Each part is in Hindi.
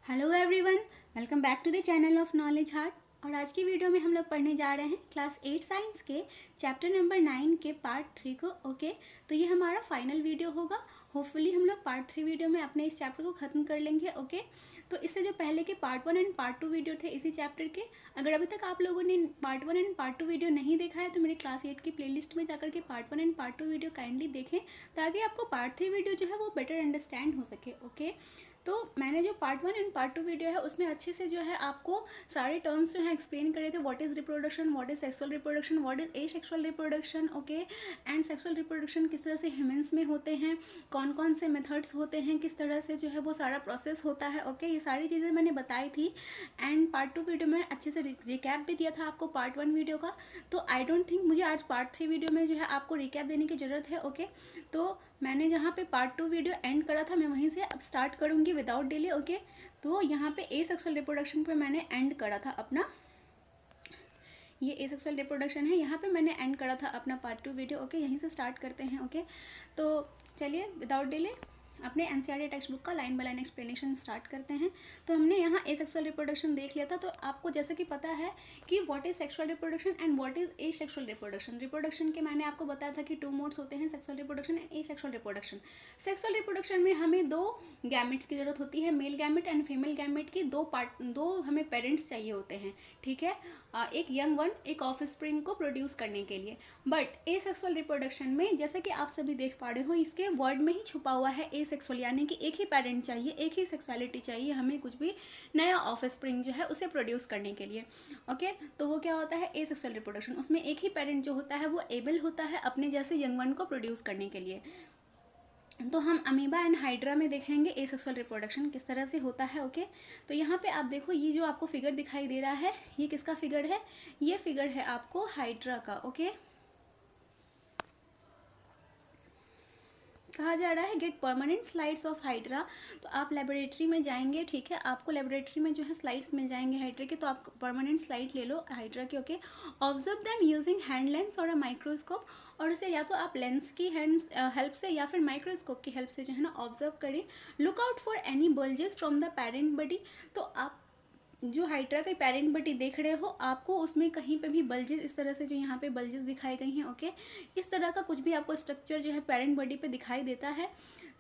Hello everyone, welcome back to the channel of knowledge heart. और आज की वीडियो में हम लोग पढ़ने जा रहे हैं क्लास 8 साइंस के चैप्टर नंबर 9 के पार्ट 3 को। ओके, तो ये हमारा फाइनल वीडियो होगा। होपफुली हम लोग पार्ट 3 वीडियो में अपने इस चैप्टर को ख़त्म कर लेंगे। ओके, तो इससे जो पहले के पार्ट 1 एंड पार्ट 2 वीडियो थे इसी चैप्टर के, अगर अभी तक आप लोगों ने पार्ट 1 एंड पार्ट 2 वीडियो नहीं देखा है तो मेरे क्लास 8 की प्लेलिस्ट में जाकर के part 1 and part 2 video kindly देखें, ताकि आपको पार्ट 3 वीडियो जो है वो बेटर अंडरस्टैंड हो सके। ओके, तो मैंने जो पार्ट 1 एंड पार्ट 2 वीडियो है उसमें अच्छे से जो है आपको सारे टर्म्स जो है एक्सप्लेन करे थे। What is reproduction, what is sexual reproduction, what is a sexual reproduction. Okay, and sexual reproduction किस तरह से ह्यूमंस में होते हैं, कौन कौन से मेथड्स होते हैं, किस तरह से जो है वो सारा प्रोसेस होता है। ओके, ये सारी चीज़ें मैंने बताई थी। एंड पार्ट 2 वीडियो में अच्छे से रिकैप भी दिया था आपको पार्ट 1 वीडियो का। तो आई डोंट थिंक मुझे आज पार्ट 3 वीडियो में जो है आपको रिकैप देने की ज़रूरत है। ओके, तो मैंने जहाँ पे पार्ट 2 वीडियो एंड करा था मैं वहीं से अब स्टार्ट करूँगी विदाउट डिले। ओके, तो यहाँ पे ए सेक्सुअल रिप्रोडक्शन पे मैंने एंड करा था अपना, ये ए सेक्सुअल रिप्रोडक्शन है, यहाँ पे मैंने एंड करा था अपना पार्ट 2 वीडियो। ओके, यहीं से स्टार्ट करते हैं। ओके, तो चलिए विदाउट डिले अपने एनसीईआरटी टेक्स्ट बुक का line by line explanation start करते हैं। तो हमने यहाँ ए सेक्सुअल रिप्रोडक्शन देख लिया था। तो आपको जैसे कि पता है कि what is sexual reproduction and what is a sexual reproduction. Reproduction के मैंने आपको बताया था कि 2 मोड्स होते हैं, sexual reproduction and A sexual reproduction. Sexual reproduction में हमें 2 गैमेट्स की जरूरत होती है, male gamete and female gamete की। दो हमें पेरेंट्स चाहिए होते हैं, ठीक है, एक यंग वन, एक ऑफ स्प्रिंग को प्रोड्यूस करने के लिए। बट ए सेक्सुअल रिप्रोडक्शन में जैसे कि आप सभी देख पा रहे हो, इसके वर्ड में ही छुपा हुआ है ए सेक्सुअल, यानी कि एक ही पेरेंट चाहिए, एक ही सेक्सुअलिटी चाहिए हमें कुछ भी नया ऑफ स्प्रिंग जो है उसे प्रोड्यूस करने के लिए। ओके, तो वो क्या होता है ए सेक्सुअल रिप्रोडक्शन, उसमें एक ही पेरेंट जो होता है वो एबल होता है अपने जैसे यंग वन को प्रोड्यूस करने के लिए। तो हम अमीबा एंड हाइड्रा में देखेंगे ए सेक्सुअल रिप्रोडक्शन किस तरह से होता है। ओके, तो यहाँ पे आप देखो, ये जो आपको फिगर दिखाई दे रहा है ये किसका फिगर है, ये फिगर है आपको हाइड्रा का। ओके, कहा जा रहा है get permanent slides of hydra. तो आप लेबोरेटरी में जाएंगे, ठीक है, आपको लेबोरेटरी में जो है स्लाइड्स मिल जाएंगे हाइड्रा के, तो आप परमानेंट स्लाइड ले लो हाइड्रा के। Okay, observe them using hand lens और अ माइक्रोस्कोप, और इसे या तो आप लेंस की हेल्प से या फिर माइक्रोस्कोप की हेल्प से जो है ना ऑब्जर्व करें। Look out for any bulges from the parent body. तो आप जो हाइड्रा का पेरेंट बॉडी देख रहे हो, आपको उसमें कहीं पे भी बल्जेस, इस तरह से जो यहाँ पे बल्जेस दिखाई गई हैं। ओके, इस तरह का कुछ भी आपको स्ट्रक्चर जो है पेरेंट बॉडी पे दिखाई देता है।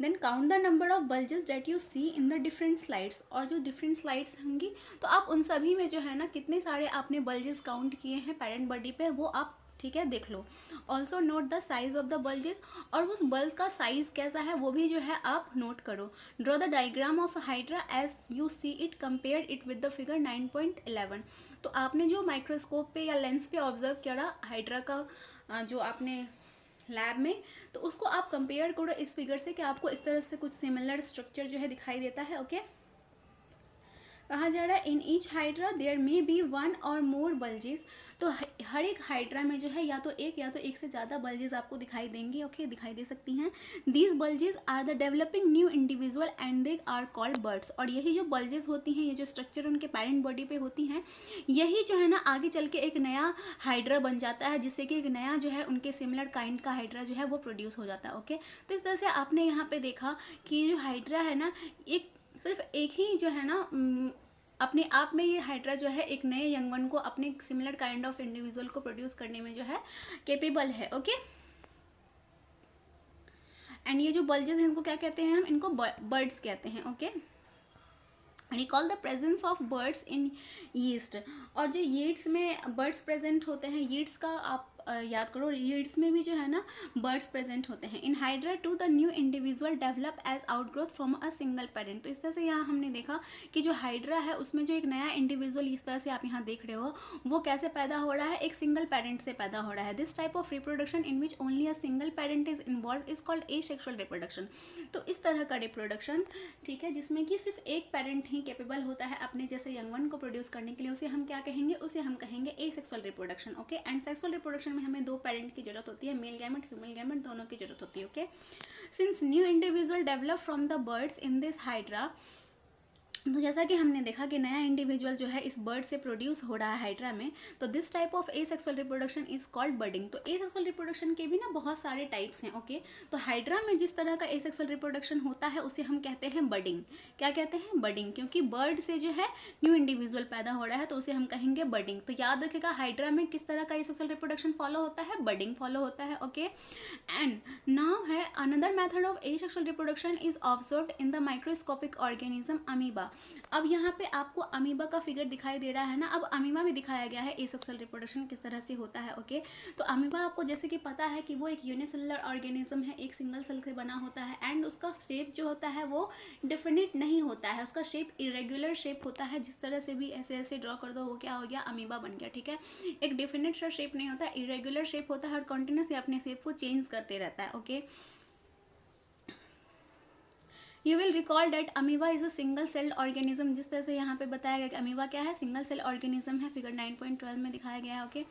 Then count the number of bulges that you see in the different slides, और जो डिफरेंट स्लाइड्स होंगी तो आप उन सभी में जो है ना कितने सारे आपने बल्जेस काउंट किए हैं पेरेंट बॉडी पे वो आप, ठीक है, देख लो। Also note the size of the bulges, और उस बल्ज का साइज कैसा है वो भी जो है आप नोट करो। Draw the diagram of hydra as you see it, compare it with the figure 9.11। तो आपने जो माइक्रोस्कोप पे या लेंस पे ऑब्जर्व करा हाइड्रा का जो आपने लैब में, तो उसको आप कंपेयर करो इस फिगर से कि आपको इस तरह से कुछ सिमिलर स्ट्रक्चर जो है दिखाई देता है। ओके, कहा जा रहा है in each hydra there may be 1 or more bulges. तो हर एक हाइड्रा में जो है या तो एक से ज़्यादा बल्जेस आपको दिखाई देंगे। ओके, दिखाई दे सकती हैं। These bulges are the developing new individual and they are called buds. और यही जो बल्जेस होती हैं, ये जो स्ट्रक्चर उनके पेरेंट बॉडी पे होती हैं, यही जो है ना आगे चल के एक नया हाइड्रा बन जाता है, जिससे कि एक नया जो है उनके सिमिलर काइंड का हाइड्रा जो है वो प्रोड्यूस हो जाता है। ओके, तो इस तरह से आपने यहाँ पे देखा कि जो हाइड्रा है ना, एक सिर्फ एक ही जो है ना अपने आप में ये हाइड्रा जो है एक नए यंग वन को अपने सिमिलर काइंड ऑफ इंडिविजुअल को प्रोड्यूस करने में जो है केपेबल है। ओके, एंड ये जो बल्जेस हैं इनको क्या कहते हैं, हम इनको बर्ड्स कहते हैं। Okay, recall the presence of birds in yeast. और जो यीट्स में बर्ड्स प्रेजेंट होते हैं, यीट्स का आप याद करो, यीट्स में भी जो है ना बर्ड्स प्रेजेंट होते हैं। In hydra to the new individual develop as outgrowth from a single parent. तो इस तरह से यहाँ हमने देखा कि जो हाइड्रा है उसमें जो एक नया इंडिविजुअल इस तरह से आप यहाँ देख रहे हो वो कैसे पैदा हो रहा है, एक सिंगल पेरेंट से पैदा हो रहा है। This type of reproduction in which only a single parent is involve is called a sexual reproduction. तो इस तरह का रिप्रोडक्शन, ठीक है, जिसमें कि सिर्फ एक पेरेंट ही केपेबल होता है अपने जैसे यंग वन को प्रोड्यूस करने के लिए, उसे हम क्या कहेंगे, उसे हम कहेंगे ए sexual reproduction. Okay, and sexual reproduction में हमें 2 पेरेंट की जरूरत होती है, मेल गैमेट फीमेल गैमेट दोनों की जरूरत होती है। Okay, since new individual develop from the birds in this hydra, तो जैसा कि हमने देखा कि नया इंडिविजुअल जो है इस बर्ड से प्रोड्यूस हो रहा है हाइड्रा में, तो this type of asexual reproduction is called budding. तो एसेक्सुअल रिप्रोडक्शन के भी ना बहुत सारे टाइप्स हैं। ओके, तो हाइड्रा में जिस तरह का एसेक्सुअल रिप्रोडक्शन होता है उसे हम कहते हैं बडिंग। क्या कहते हैं? बडिंग, क्योंकि बर्ड से जो है न्यू इंडिविजुअल पैदा हो रहा है तो उसे हम कहेंगे बडिंग। तो याद रखेगा हाइड्रा में किस तरह का एसेक्सुअल रिप्रोडक्शन फॉलो होता है? बडिंग फॉलो होता है। ओके, एंड नाउ है another method of asexual reproduction is observed in the microscopic organism amoeba. अब यहाँ पे आपको अमीबा का फिगर दिखाई दे रहा है ना। अब अमीबा में दिखाया गया है एसेक्सुअल रिप्रोडक्शन किस तरह से होता है। ओके, तो अमीबा आपको जैसे कि पता है कि वो एक यूनिसेलुलर ऑर्गेनिज्म है, एक सिंगल सेल से बना होता है, एंड उसका शेप जो होता है वो डिफिनिट नहीं होता है, उसका शेप इरेगुलर शेप होता है। जिस तरह से भी ऐसे ऐसे ड्रॉ कर दो वो क्या हो गया? अमीबा बन गया। ठीक है, एक डिफिनिट सा शेप नहीं होता, इरेगुलर शेप होता है और कंटिन्यूस अपने शेप को चेंज करते रहता है। Okay, you will recall that amoeba is a single celled organism. जिस तरह से यहाँ पे बताया गया कि अमीबा क्या है? सिंगल सेल ऑर्गेनिज्म है, फिगर 9.12 में दिखाया गया है। Okay,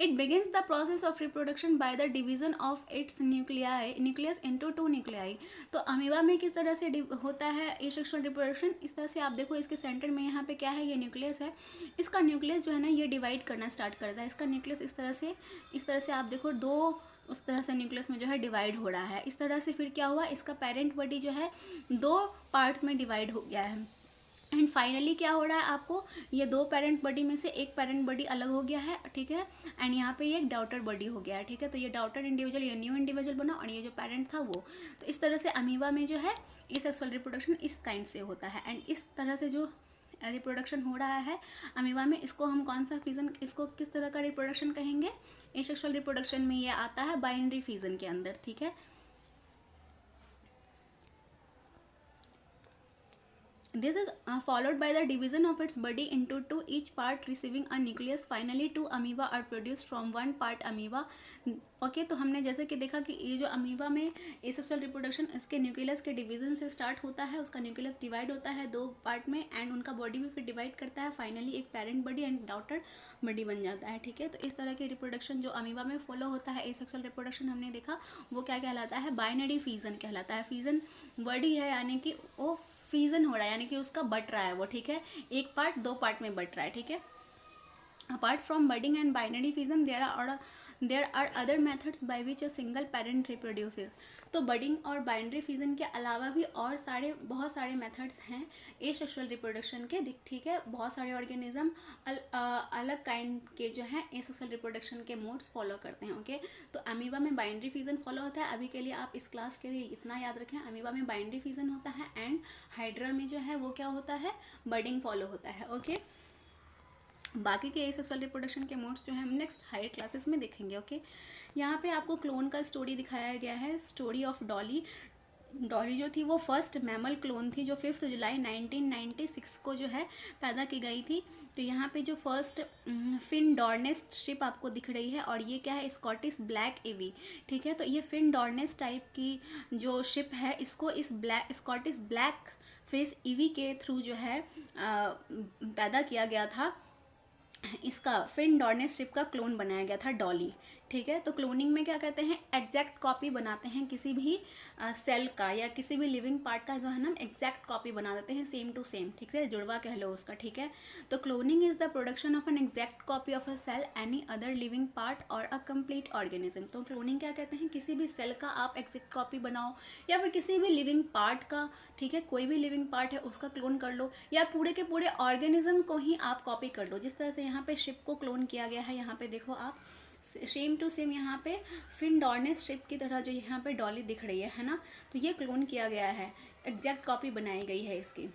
it begins the process of reproduction by the division of its nucleus into two nuclei. तो अमीबा में किस तरह से होता है एसेक्सुअल रिप्रोडक्शन? इस तरह से आप देखो, इसके सेंटर में यहाँ पे क्या है? ये न्यूक्लियस है। इसका न्यूक्लियस जो है ना ये डिवाइड करना स्टार्ट करता है। इसका न्यूक्लियस इस तरह से आप देखो दो उस तरह से न्यूक्लियस में जो है डिवाइड हो रहा है। इस तरह से फिर क्या हुआ? इसका पेरेंट बॉडी जो है दो पार्ट्स में डिवाइड हो गया है। एंड फाइनली क्या हो रहा है? आपको ये दो पेरेंट बॉडी में से एक पेरेंट बॉडी अलग हो गया है। ठीक है, एंड यहाँ पे ये एक डॉटर बॉडी हो गया है। ठीक है, तो ये डॉटर इंडिविजुअल, ये न्यू इंडिविजुअल बना, और ये जो पेरेंट था वो। तो इस तरह से अमीबा में जो है एसेक्सुअल रिप्रोडक्शन इस काइंड से होता है। एंड इस तरह से जो रिप्रोडक्शन हो रहा है अमीबा में, इसको हम कौन सा फिजन, इसको किस तरह का रिप्रोडक्शन कहेंगे? एसेक्सुअल रिप्रोडक्शन में ये आता है बाइनरी फिजन के अंदर। ठीक है, this is followed by the division of its body into two, each part receiving a nucleus. Finally two amoeba are produced from one part amoeba. Okay, तो हमने जैसे कि देखा कि ये जो अमीबा में एसेक्सुअल रिप्रोडक्शन इसके न्यूक्लियस के डिवीजन से स्टार्ट होता है। उसका न्यूक्लियस डिवाइड होता है दो पार्ट में, एंड उनका बॉडी भी फिर डिवाइड करता है। फाइनली एक parent body and daughter body बन जाता है। ठीक है, तो इस तरह की रिप्रोडक्शन जो अमीबा में फॉलो होता है एसेक्सुअल रिप्रोडक्शन हमने देखा, वो क्या कहलाता है? बाइनरी फिजन कहलाता है। फिजन वर्ड ही है, यानी कि वो फिजन हो रहा है, यानी कि उसका बट रहा है वो। ठीक है, एक पार्ट दो पार्ट में बट रहा है। ठीक है, apart from budding and binary fission there are other methods by which a single parent reproduces. तो बडिंग और बाइनरी फिजन के अलावा भी और बहुत सारे मेथड्स हैं एसेक्सुअल रिप्रोडक्शन के। ठीक है, बहुत सारे ऑर्गेनिज्म अलग काइंड के जो है एसेक्सुअल रिप्रोडक्शन के मोड्स फॉलो करते हैं। ओके, तो अमीबा में बाइनरी फिजन फॉलो होता है। अभी के लिए आप इस क्लास के लिए इतना याद रखें, अमीबा में बाइनरी फिजन होता है, एंड हाइड्रा में जो है वो क्या होता है? बडिंग फॉलो होता है। ओके, बाकी के एसेक्सुअल रिप्रोडक्शन के मोड्स जो है हम नेक्स्ट हायर क्लासेस में देखेंगे। ओके, यहाँ पे आपको क्लोन का स्टोरी दिखाया गया है, स्टोरी ऑफ डॉली। डॉली जो थी वो फर्स्ट मैमल क्लोन थी जो 5 जुलाई 1996 को जो है पैदा की गई थी। तो यहाँ पे जो फर्स्ट फिन डॉर्नेस्ट शिप आपको दिख रही है, और ये क्या है? स्कॉटिश ब्लैक एवी। ठीक है, तो ये फिन डॉर्नेस्ट टाइप की जो शिप है इसको इस स्कॉटिश ब्लैक फेस ईवी के थ्रू जो है पैदा किया गया था। इसका फिन डॉर्नेस शिप का क्लोन बनाया गया था डॉली। ठीक है, तो क्लोनिंग में क्या कहते हैं? एग्जैक्ट कॉपी बनाते हैं किसी भी सेल का या किसी भी लिविंग पार्ट का जो है ना एग्जैक्ट कॉपी बना देते हैं, सेम टू सेम। ठीक है, जुड़वा कह लो उसका। ठीक है, तो cloning is the production of an exact copy of a cell, any other living part or a complete organism. तो क्लोनिंग क्या कहते हैं? किसी भी सेल का आप एग्जैक्ट कॉपी बनाओ, या फिर किसी भी लिविंग पार्ट का। ठीक है, कोई भी लिविंग पार्ट है उसका क्लोन कर लो, या पूरे के पूरे ऑर्गेनिज्म को ही आप कॉपी कर लो। जिस तरह से यहाँ पे शिप को क्लोन किया गया है, यहाँ पे देखो आप सेम टू सेम यहाँ पे फिन डॉर्नेस शिप की तरह जो यहाँ पे डॉली दिख रही है ना, तो ये क्लोन किया गया है, एग्जैक्ट कॉपी बनाई गई है इसकी।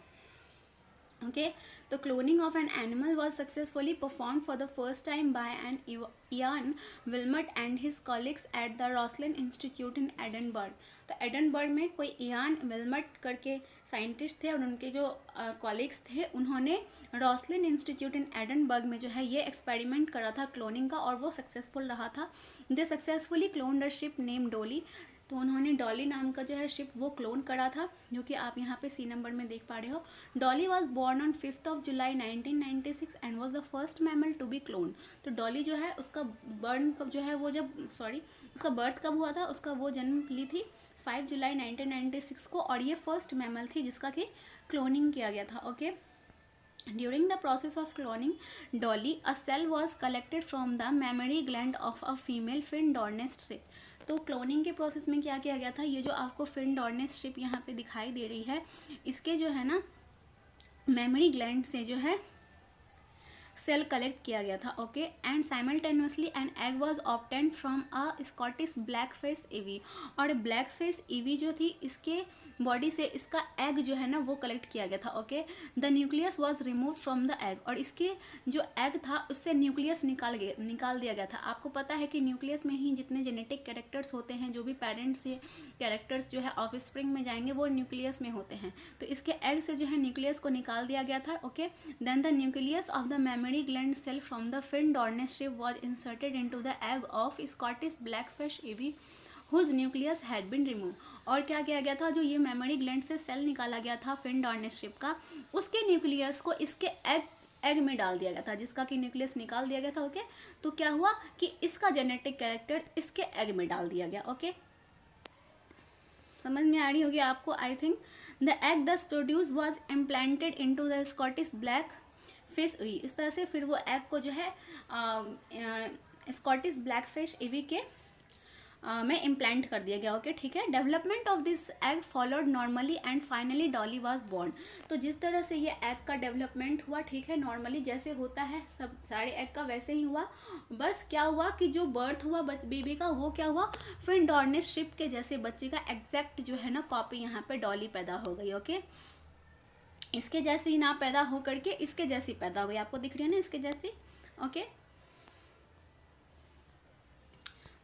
Okay, the cloning of an animal was successfully performed for the first time by an Ian Wilmot and his colleagues at the Roslin Institute in Edinburgh. तो एडनबर्ग में कोई इयान विल्मट करके साइंटिस्ट थे, और उनके जो कॉलीग्स थे उन्होंने रॉसलिन इंस्टीट्यूट इन एडनबर्ग में जो है ये एक्सपेरिमेंट करा था क्लोनिंग का, और वो सक्सेसफुल रहा था। They successfully cloned a sheep name Dolly. तो उन्होंने डॉली नाम का जो है शिप वो क्लोन करा था, जो कि आप यहाँ पे सी नंबर में देख पा रहे हो। Dolly was born on 5 July 1996 and was the first mammal to be clone. तो डॉली जो है उसका बर्न कब जो है वो उसका बर्थ कब हुआ था? उसका वो जन्म ली थी 5 जुलाई 1996 को, और ये फर्स्ट मैमल थी जिसका कि क्लोनिंग किया गया था। Okay, during the process of cloning Dolly a cell was collected from the mammary gland of a female Finn Dorset strip. तो क्लोनिंग के प्रोसेस में क्या किया गया था, ये जो आपको फिन डॉर्नेस्ट स्ट्रिप यहाँ पे दिखाई दे रही है, इसके जो है ना मेमोरी ग्लैंड से जो है सेल कलेक्ट किया गया था। Okay, and simultaneously an egg was obtained from a Scottish black face EV. और ब्लैक फेस ईवी जो थी, इसके बॉडी से इसका एग जो है ना वो कलेक्ट किया गया था। Okay, the nucleus was remove from the egg. और इसके जो एग था उससे न्यूक्लियस निकाल दिया गया था। आपको पता है कि न्यूक्लियस में ही जितने जेनेटिक कैरेक्टर्स होते हैं, जो भी पेरेंट्स से कैरेक्टर्स जो है ऑफ स्प्रिंग में जाएंगे वो न्यूक्लियस में होते हैं। तो इसके एग से जो है न्यूक्लियस को निकाल दिया गया था। Okay, then the nucleus of the mammary gland cell from the Finn Dorset strip was inserted into the egg of Scottish Blackface ewe whose nucleus had been remove. और क्या किया गया था, जो ये मेमोरी ग्लैंड से सेल निकाला गया था फिन डॉर्नेस्ट स्ट्रिप का, उसके न्यूक्लियस को इसके एग में डाल दिया गया था, जिसका कि न्यूक्लियस निकाल दिया गया था। ओके, तो क्या हुआ कि इसका जेनेटिक कैरेक्टर इसके एग में डाल दिया गया। ओके, समझ में आ रही होगी आपको आई थिंक। द एग दस produce was implanted into the Scottish black fish हुई। इस तरह से फिर वो एग को जो है स्कॉटिश ब्लैक फिश ईवी के में इम्प्लांट कर दिया गया। ओके, ठीक है। Development of this egg followed normally and finally Dolly was born. तो जिस तरह से ये एग का डेवलपमेंट हुआ, ठीक है, नॉर्मली जैसे होता है सब सारे एग का वैसे ही हुआ। बस क्या हुआ कि जो बर्थ हुआ बेबी का, वो क्या हुआ, फिर डॉर्नेस्ट शिप के जैसे बच्चे का एग्जैक्ट जो है ना कॉपी यहाँ पे डॉली पैदा हो गई। ओके, इसके जैसी ना पैदा हो करके इसके जैसी पैदा हुई, आपको दिख रही है ना इसके जैसी। Okay,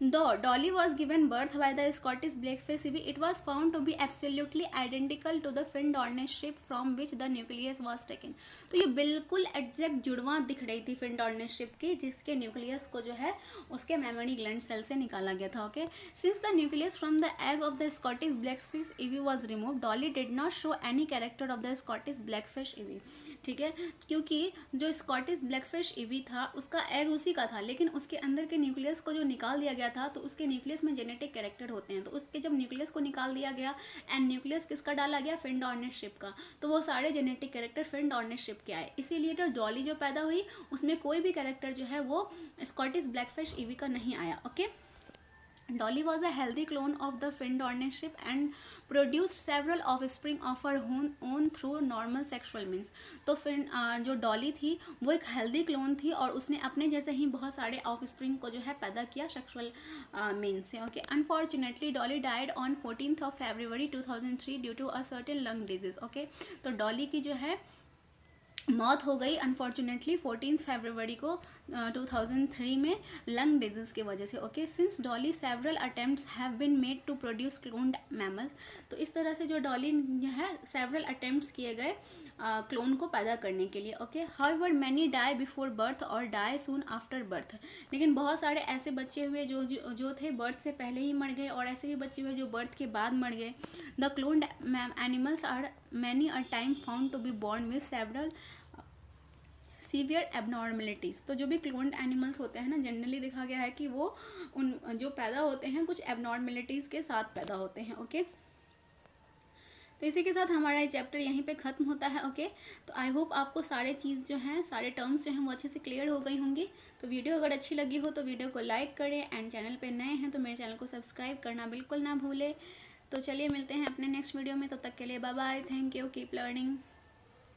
Though Dolly was given birth by the Scottish Blackface ivy, it was found to be absolutely identical to the fin Dornish ship from which the nucleus was taken. तो ये बिल्कुल एग्जैक्ट जुड़वा दिख रही थी फिन डॉर्निश शिप की, जिसके न्यूक्लियस को जो है उसके मेमोरी ग्लैंड सेल से निकाला गया था। Okay, since the nucleus from the egg of the Scottish Blackface ewe was remove, Dolly did not show any character of the Scottish Blackface ewe. ठीक है, क्योंकि जो स्कॉटिश ब्लैकफिश ईवी था उसका एग उसी का था, लेकिन उसके अंदर के न्यूक्लियस को जो निकाल दिया गया था, तो उसके न्यूक्लियस में जेनेटिक कैरेक्टर होते हैं। तो उसके जब न्यूक्लियस को निकाल दिया गया एंड न्यूक्लियस किसका डाला गया, फिन डॉर्नेस्ट शिप का, तो वो सारे जेनेटिक कैरेक्टर फिन डॉर्नेस्ट शिप के आए। इसीलिए जो डॉली जो पैदा हुई उसमें कोई भी कैरेक्टर जो है वो स्कॉटिश ब्लैकफिश ईवी का नहीं आया। Okay, Dolly was a healthy clone of the fin Dornish ship and produced several offspring of her own through normal sexual means. तो फिर जो डॉली थी वो एक हेल्दी क्लोन थी और उसने अपने जैसे ही बहुत सारे ऑफस्प्रिंग को जो है पैदा किया सेक्सुअल मीन्स से। Okay, unfortunately Dolly died on 14th of February 2003 due to a certain lung disease. Okay, तो डॉली की जो है मौत हो गई अनफॉर्चुनेटली 14 फरवरी को 2003 में लंग डिजीज की वजह से। Okay, since Dolly several attempts have been made to produce cloned mammals. तो इस तरह से जो डॉली है सेवरल अटेम्प्ट्स किए गए क्लोन को पैदा करने के लिए। Okay, however many die before birth or die soon after birth. लेकिन बहुत सारे ऐसे बच्चे हुए जो थे बर्थ से पहले ही मर गए, और ऐसे भी बच्चे हुए जो बर्थ के बाद मर गए। The cloned animals are many a time found to be born with several severe abnormalities. तो जो भी क्लोन्ड एनिमल्स होते हैं ना, जनरली देखा गया है कि वो उन जो पैदा होते हैं कुछ एबनॉर्मलिटीज़ के साथ पैदा होते हैं। ओके, तो इसी के साथ हमारा ये चैप्टर यहीं पे ख़त्म होता है। ओके, तो आई होप आपको सारे चीज़ जो हैं, सारे टर्म्स जो हैं वो अच्छे से क्लियर हो गई होंगी। तो वीडियो अगर अच्छी लगी हो तो वीडियो को लाइक करें, एंड चैनल पे नए हैं तो मेरे चैनल को सब्सक्राइब करना बिल्कुल ना भूलें। तो चलिए मिलते हैं अपने नेक्स्ट वीडियो में, तब तक के लिए bye bye, thank you, keep learning.